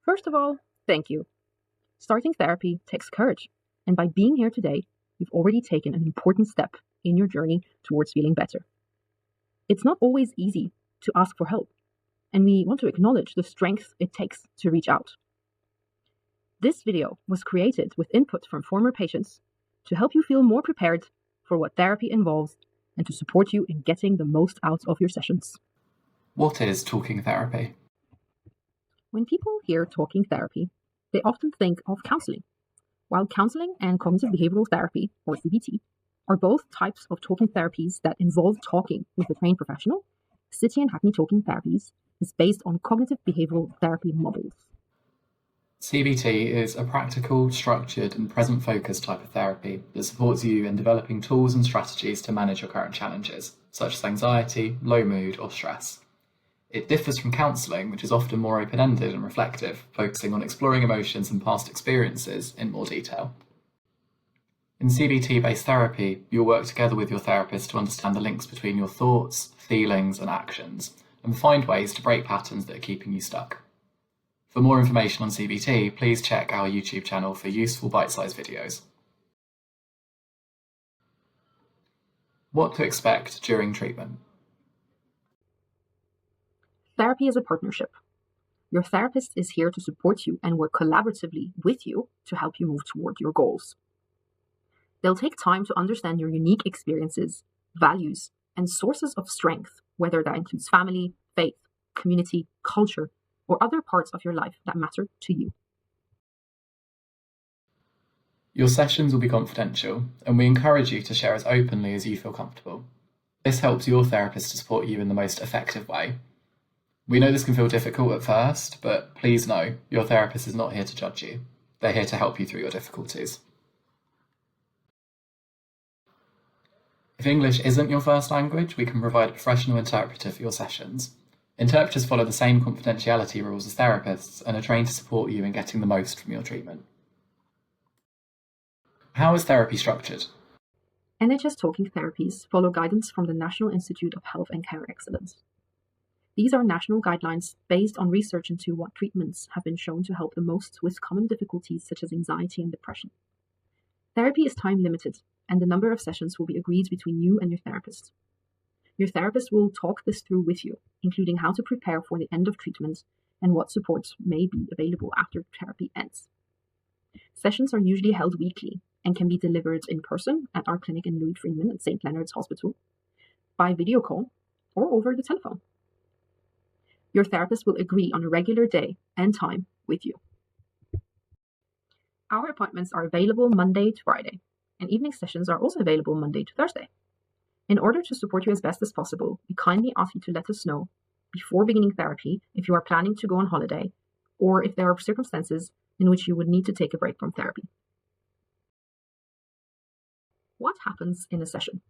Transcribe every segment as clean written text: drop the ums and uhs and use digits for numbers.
First of all, thank you. Starting therapy takes courage, and by being here today, you've already taken an important step in your journey towards feeling better. It's not always easy to ask for help, and we want to acknowledge the strength it takes to reach out. This video was created with input from former patients to help you feel more prepared for what therapy involves and to support you in getting the most out of your sessions. What is talking therapy? When people hear talking therapy, they often think of counseling. While counseling and cognitive behavioral therapy, or CBT, are both types of talking therapies that involve talking with a trained professional, City and Hackney Talking Therapies is based on cognitive behavioral therapy models. CBT is a practical, structured and present-focused type of therapy that supports you in developing tools and strategies to manage your current challenges, such as anxiety, low mood or stress. It differs from counselling, which is often more open-ended and reflective, focusing on exploring emotions and past experiences in more detail. In CBT-based therapy, you'll work together with your therapist to understand the links between your thoughts, feelings and actions, and find ways to break patterns that are keeping you stuck. For more information on CBT, please check our YouTube channel for useful bite-sized videos. What to expect during treatment? Therapy is a partnership. Your therapist is here to support you and work collaboratively with you to help you move toward your goals. They'll take time to understand your unique experiences, values, and sources of strength, whether that includes family, faith, community, culture, or other parts of your life that matter to you. Your sessions will be confidential, and we encourage you to share as openly as you feel comfortable. This helps your therapist to support you in the most effective way. We know this can feel difficult at first, but please know your therapist is not here to judge you. They're here to help you through your difficulties. If English isn't your first language, we can provide a professional interpreter for your sessions. Interpreters follow the same confidentiality rules as therapists and are trained to support you in getting the most from your treatment. How is therapy structured? NHS Talking Therapies follow guidance from the National Institute of Health and Care Excellence. These are national guidelines based on research into what treatments have been shown to help the most with common difficulties such as anxiety and depression. Therapy is time limited, and the number of sessions will be agreed between you and your therapist. Your therapist will talk this through with you, including how to prepare for the end of treatment and what supports may be available after therapy ends. Sessions are usually held weekly and can be delivered in person at our clinic in Louis Freeman at St. Leonard's Hospital, by video call, or over the telephone. Your therapist will agree on a regular day and time with you. Our appointments are available Monday to Friday, and evening sessions are also available Monday to Thursday. In order to support you as best as possible, we kindly ask you to let us know before beginning therapy if you are planning to go on holiday or if there are circumstances in which you would need to take a break from therapy. What happens in a session?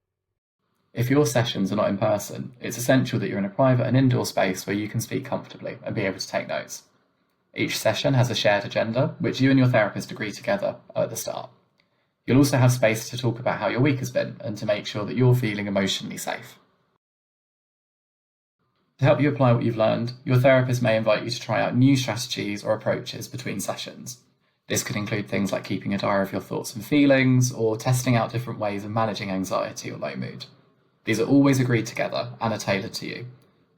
If your sessions are not in person, it's essential that you're in a private and indoor space where you can speak comfortably and be able to take notes. Each session has a shared agenda, which you and your therapist agree together at the start. You'll also have space to talk about how your week has been and to make sure that you're feeling emotionally safe. To help you apply what you've learned, your therapist may invite you to try out new strategies or approaches between sessions. This could include things like keeping a diary of your thoughts and feelings or testing out different ways of managing anxiety or low mood. These are always agreed together and are tailored to you.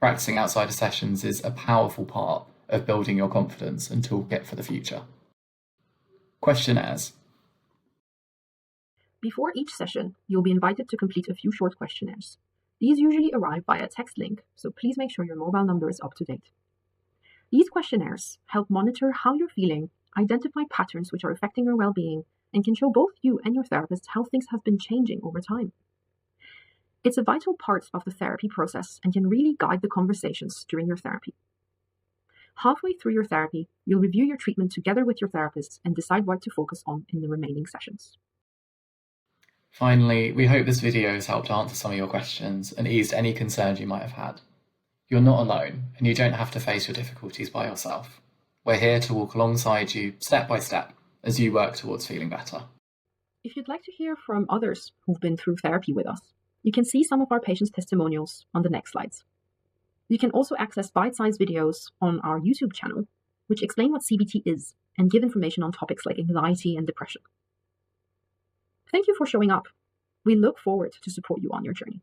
Practicing outside of sessions is a powerful part of building your confidence and toolkit for the future. Questionnaires. Before each session, you'll be invited to complete a few short questionnaires. These usually arrive via text link, so please make sure your mobile number is up to date. These questionnaires help monitor how you're feeling, identify patterns which are affecting your well-being, and can show both you and your therapist how things have been changing over time. It's a vital part of the therapy process and can really guide the conversations during your therapy. Halfway through your therapy, you'll review your treatment together with your therapist and decide what to focus on in the remaining sessions. Finally, we hope this video has helped answer some of your questions and eased any concerns you might have had. You're not alone, and you don't have to face your difficulties by yourself. We're here to walk alongside you step by step as you work towards feeling better. If you'd like to hear from others who've been through therapy with us, you can see some of our patients' testimonials on the next slides. You can also access bite-sized videos on our YouTube channel, which explain what CBT is and give information on topics like anxiety and depression. Thank you for showing up. We look forward to support you on your journey.